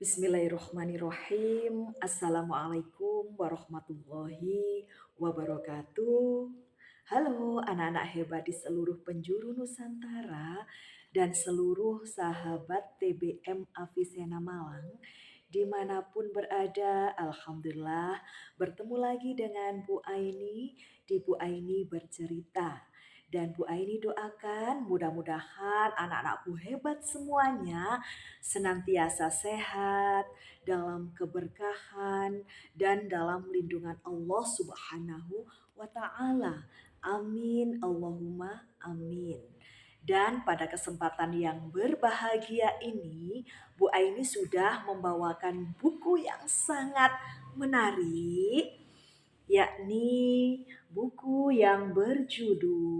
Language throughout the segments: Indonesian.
Bismillahirrohmanirrohim. Assalamualaikum warahmatullahi wabarakatuh. Halo anak-anak hebat di seluruh penjuru Nusantara dan seluruh sahabat TBM Avicenna Malang dimanapun berada. Alhamdulillah bertemu lagi dengan Bu Aini di Bu Aini Bercerita. Dan Bu Aini doakan mudah-mudahan anak-anakku hebat semuanya senantiasa sehat, dalam keberkahan, dan dalam lindungan Allah Subhanahu wa Ta'ala. Amin, Allahumma amin. Dan pada kesempatan yang berbahagia ini, Bu Aini sudah membawakan buku yang sangat menarik, yakni buku yang berjudul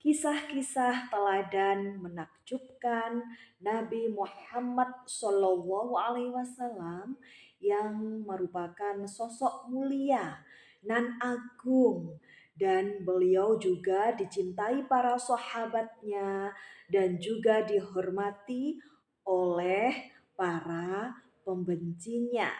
Kisah-kisah teladan menakjubkan Nabi Muhammad SAW yang merupakan sosok mulia nan agung, dan beliau juga dicintai para sahabatnya dan juga dihormati oleh para pembencinya.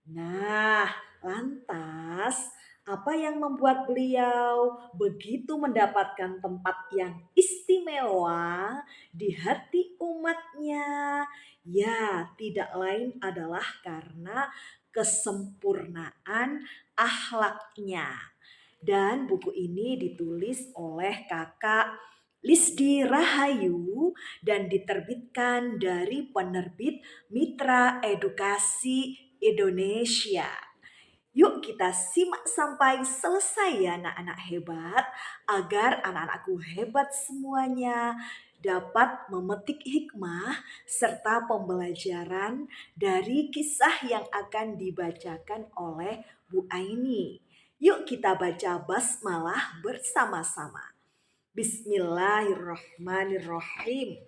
Nah, lantas apa yang membuat beliau begitu mendapatkan tempat yang istimewa di hati umatnya? Ya, tidak lain adalah karena kesempurnaan akhlaknya. Dan buku ini ditulis oleh kakak Lisdi Rahayu dan diterbitkan dari penerbit Mitra Edukasi Indonesia. Yuk kita simak sampai selesai ya anak-anak hebat, agar anak-anakku hebat semuanya dapat memetik hikmah serta pembelajaran dari kisah yang akan dibacakan oleh Bu Aini. Yuk kita baca basmalah bersama-sama. Bismillahirrahmanirrahim.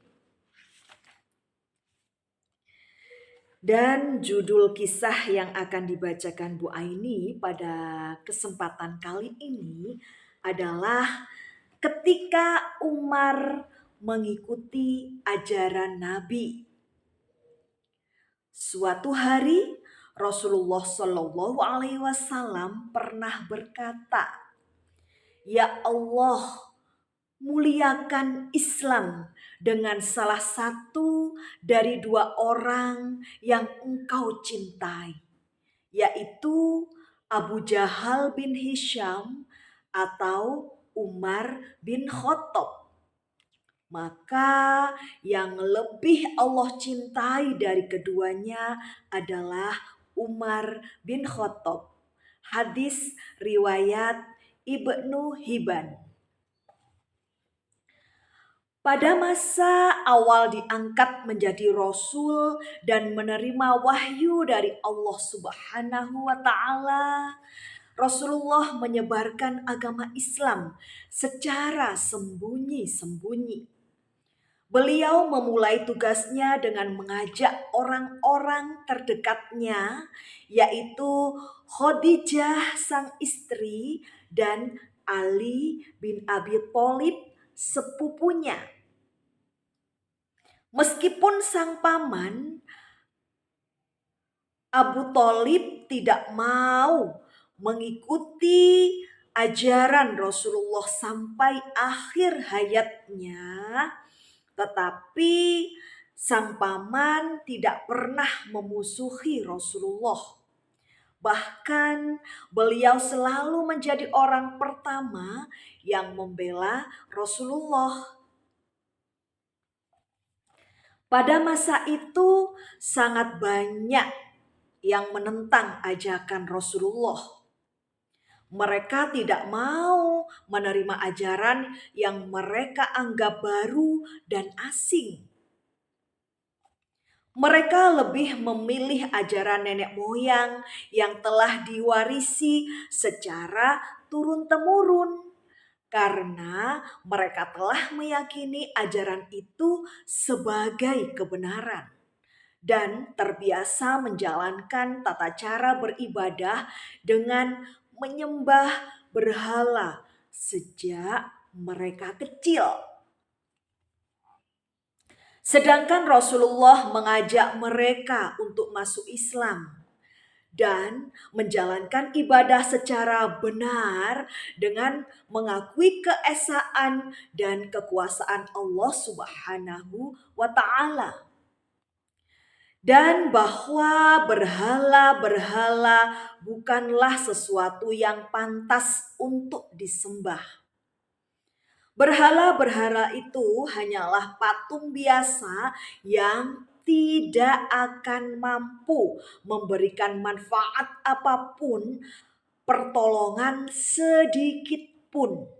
Dan judul kisah yang akan dibacakan Bu Aini pada kesempatan kali ini adalah ketika Umar mengikuti ajaran Nabi. Suatu hari Rasulullah Shallallahu Alaihi Wasallam pernah berkata, "Ya Allah, muliakan Islam dengan salah satu dari dua orang yang engkau cintai, yaitu Abu Jahal bin Hisham atau Umar bin Khattab. Maka yang lebih Allah cintai dari keduanya adalah Umar bin Khattab." Hadis riwayat Ibnu Hibban. Pada masa awal diangkat menjadi rasul dan menerima wahyu dari Allah Subhanahu wa Ta'ala, Rasulullah menyebarkan agama Islam secara sembunyi-sembunyi. Beliau memulai tugasnya dengan mengajak orang-orang terdekatnya, yaitu Khadijah sang istri dan Ali bin Abi Thalib sepupunya. Meskipun sang paman Abu Thalib tidak mau mengikuti ajaran Rasulullah sampai akhir hayatnya, tetapi sang paman tidak pernah memusuhi Rasulullah. Bahkan beliau selalu menjadi orang pertama yang membela Rasulullah. Pada masa itu sangat banyak yang menentang ajakan Rasulullah. Mereka tidak mau menerima ajaran yang mereka anggap baru dan asing. Mereka lebih memilih ajaran nenek moyang yang telah diwarisi secara turun-temurun, karena mereka telah meyakini ajaran itu sebagai kebenaran dan terbiasa menjalankan tata cara beribadah dengan menyembah berhala sejak mereka kecil. Sedangkan Rasulullah mengajak mereka untuk masuk Islam dan menjalankan ibadah secara benar dengan mengakui keesaan dan kekuasaan Allah Subhanahu wa taala. Dan bahwa berhala-berhala bukanlah sesuatu yang pantas untuk disembah. Berhala-berhala itu hanyalah patung biasa yang tidak akan mampu memberikan manfaat apapun, pertolongan sedikit pun.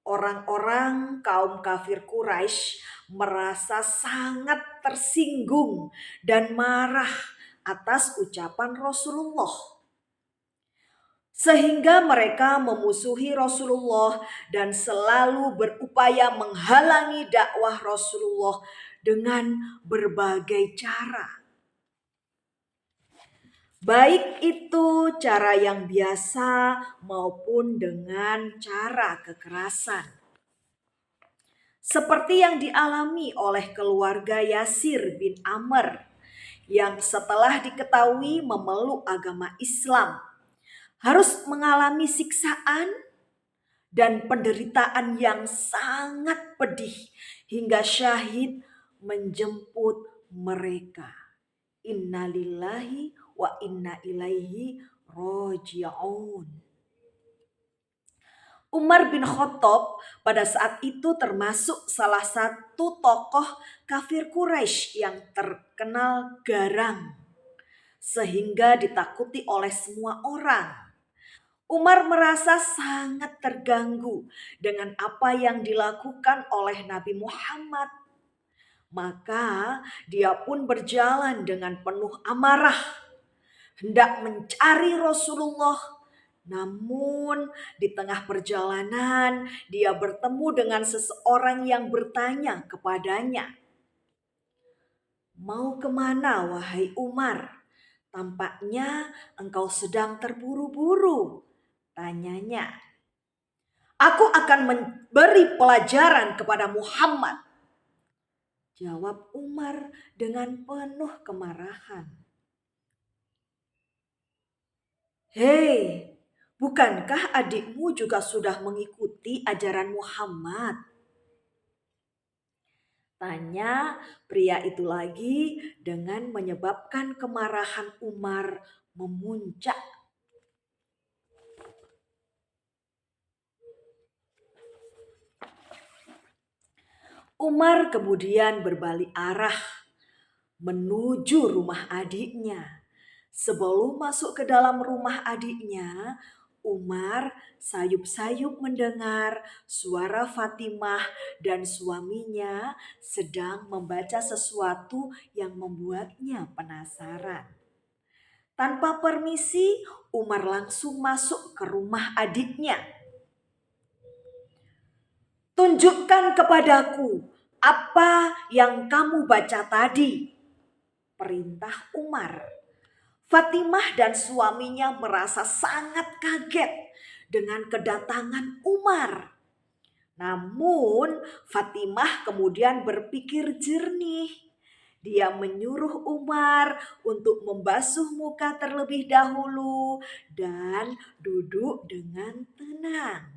Orang-orang kaum kafir Quraisy merasa sangat tersinggung dan marah atas ucapan Rasulullah. Sehingga mereka memusuhi Rasulullah dan selalu berupaya menghalangi dakwah Rasulullah dengan berbagai cara. Baik itu cara yang biasa maupun dengan cara kekerasan. Seperti yang dialami oleh keluarga Yasir bin Amr yang setelah diketahui memeluk agama Islam harus mengalami siksaan dan penderitaan yang sangat pedih hingga syahid menjemput mereka. Innalillahi wa inna ilaihi roji'un. Umar bin Khattab pada saat itu termasuk salah satu tokoh kafir Quraisy yang terkenal garang sehingga ditakuti oleh semua orang. Umar merasa sangat terganggu dengan apa yang dilakukan oleh Nabi Muhammad. Maka dia pun berjalan dengan penuh amarah, hendak mencari Rasulullah. Namun di tengah perjalanan dia bertemu dengan seseorang yang bertanya kepadanya, "Mau kemana wahai Umar? Tampaknya engkau sedang terburu-buru," tanyanya. "Aku akan memberi pelajaran kepada Muhammad," jawab Umar dengan penuh kemarahan. "Hei, bukankah adikmu juga sudah mengikuti ajaran Muhammad?" tanya pria itu lagi dengan menyebabkan kemarahan Umar memuncak. Umar kemudian berbalik arah menuju rumah adiknya. Sebelum masuk ke dalam rumah adiknya, Umar sayup-sayup mendengar suara Fatimah dan suaminya sedang membaca sesuatu yang membuatnya penasaran. Tanpa permisi, Umar langsung masuk ke rumah adiknya. "Tunjukkan kepadaku apa yang kamu baca tadi," perintah Umar. Fatimah dan suaminya merasa sangat kaget dengan kedatangan Umar. Namun Fatimah kemudian berpikir jernih. Dia menyuruh Umar untuk membasuh muka terlebih dahulu dan duduk dengan tenang.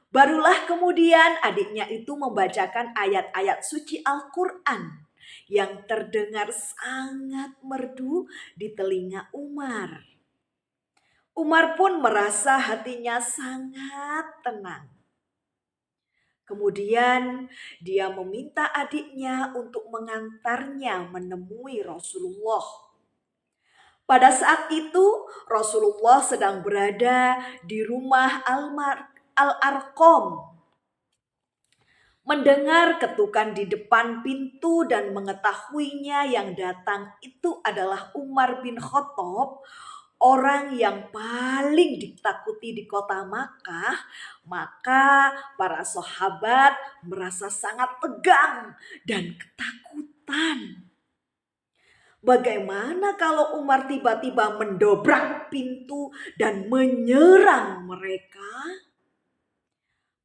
Barulah kemudian adiknya itu membacakan ayat-ayat suci Al-Quran yang terdengar sangat merdu di telinga Umar. Umar pun merasa hatinya sangat tenang. Kemudian dia meminta adiknya untuk mengantarnya menemui Rasulullah. Pada saat itu Rasulullah sedang berada di rumah Al-Arqam. Mendengar ketukan di depan pintu dan mengetahuinya yang datang itu adalah Umar bin Khattab, orang yang paling ditakuti di kota Makkah, maka para sahabat merasa sangat tegang dan ketakutan. Bagaimana kalau Umar tiba-tiba mendobrak pintu dan menyerang mereka?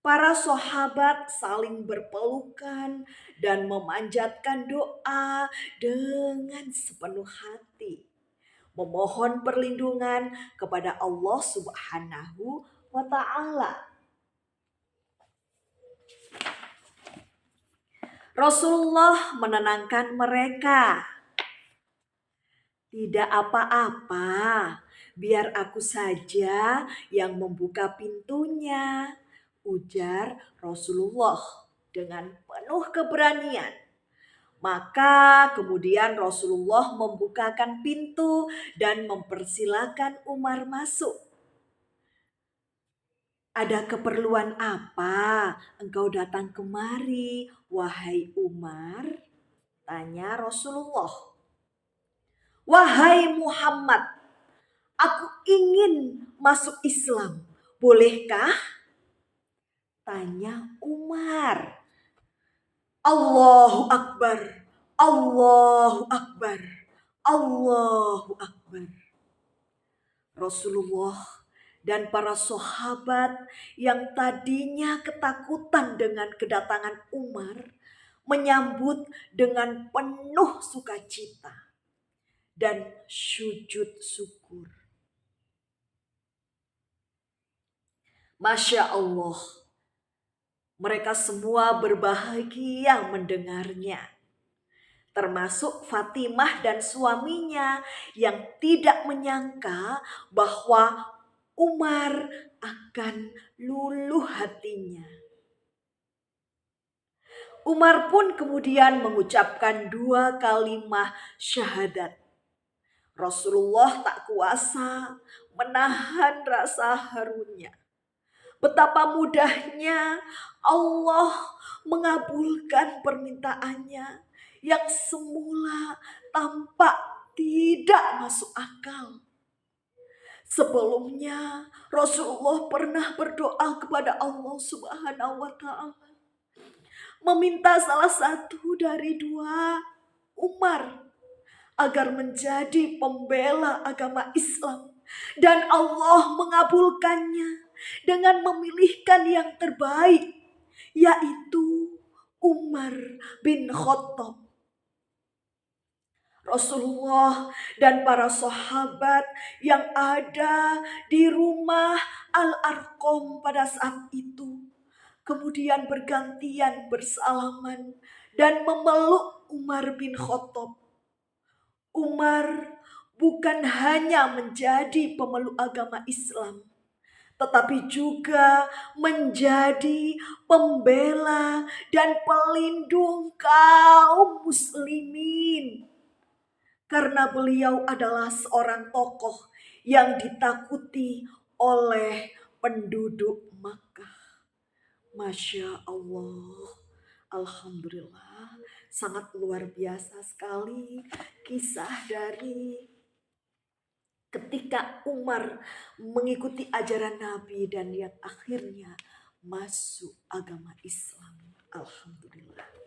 Para sahabat saling berpelukan dan memanjatkan doa dengan sepenuh hati, memohon perlindungan kepada Allah Subhanahu wa Ta'ala. Rasulullah menenangkan mereka. Tidak apa-apa, biar aku saja yang membuka pintunya, ujar Rasulullah dengan penuh keberanian. Maka kemudian Rasulullah membukakan pintu dan mempersilakan Umar masuk. Ada keperluan apa engkau datang kemari, wahai Umar? Tanya Rasulullah. Wahai Muhammad, aku ingin masuk Islam. Bolehkah? Tanya Umar. Allahu Akbar, Allahu Akbar, Allahu Akbar. Rasulullah dan para sahabat yang tadinya ketakutan dengan kedatangan Umar menyambut dengan penuh sukacita dan sujud syukur. Masya Allah, mereka semua berbahagia mendengarnya. Termasuk Fatimah dan suaminya yang tidak menyangka bahwa Umar akan luluh hatinya. Umar pun kemudian mengucapkan 2 kalimat syahadat. Rasulullah tak kuasa menahan rasa harunya. Betapa mudahnya Allah mengabulkan permintaannya yang semula tampak tidak masuk akal. Sebelumnya Rasulullah pernah berdoa kepada Allah Subhanahu wa Ta'ala, meminta salah satu dari 2 Umar agar menjadi pembela agama Islam, dan Allah mengabulkannya dengan memilihkan yang terbaik, yaitu Umar bin Khattab. Rasulullah dan para sahabat yang ada di rumah Al-Arqam pada saat itu kemudian bergantian bersalaman dan memeluk Umar bin Khattab. Umar bukan hanya menjadi pemeluk agama Islam, tetapi juga menjadi pembela dan pelindung kaum muslimin. Karena beliau adalah seorang tokoh yang ditakuti oleh penduduk Makkah. Masya Allah, alhamdulillah, sangat luar biasa sekali kisah dari ketika Umar mengikuti ajaran Nabi dan yang akhirnya masuk agama Islam. Alhamdulillah.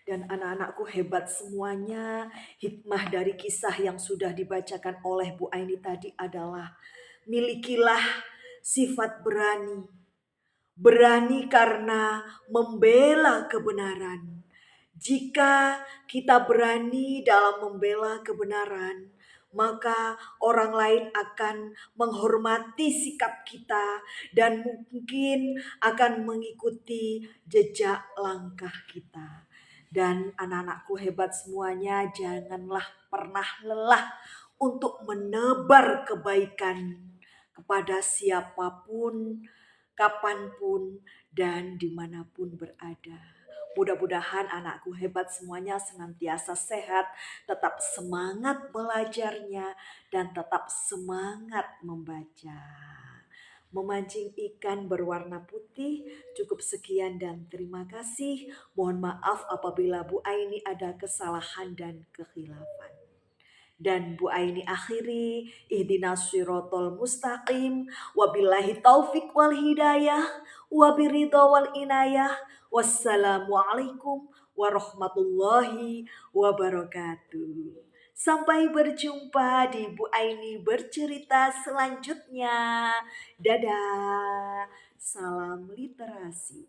Dan anak-anakku hebat semuanya. Hikmah dari kisah yang sudah dibacakan oleh Bu Aini tadi adalah milikilah sifat berani. Berani karena membela kebenaran. Jika kita berani dalam membela kebenaran, maka orang lain akan menghormati sikap kita dan mungkin akan mengikuti jejak langkah kita. Dan anak-anakku hebat semuanya, janganlah pernah lelah untuk menebar kebaikan kepada siapapun, kapanpun, dan dimanapun berada. Mudah-mudahan anakku hebat semuanya senantiasa sehat, tetap semangat belajarnya, dan tetap semangat membaca. Memancing ikan berwarna putih. Cukup sekian dan terima kasih. Mohon maaf apabila Bu Aini ada kesalahan dan kekhilafan. Dan Bu Aini akhiri, ihdinas sirotol mustaqim, wabillahi taufik wal hidayah, wabiridho wal inayah, wassalamualaikum warahmatullahi wabarakatuh. Sampai berjumpa di Bu Aini bercerita selanjutnya. Dadah. Salam literasi.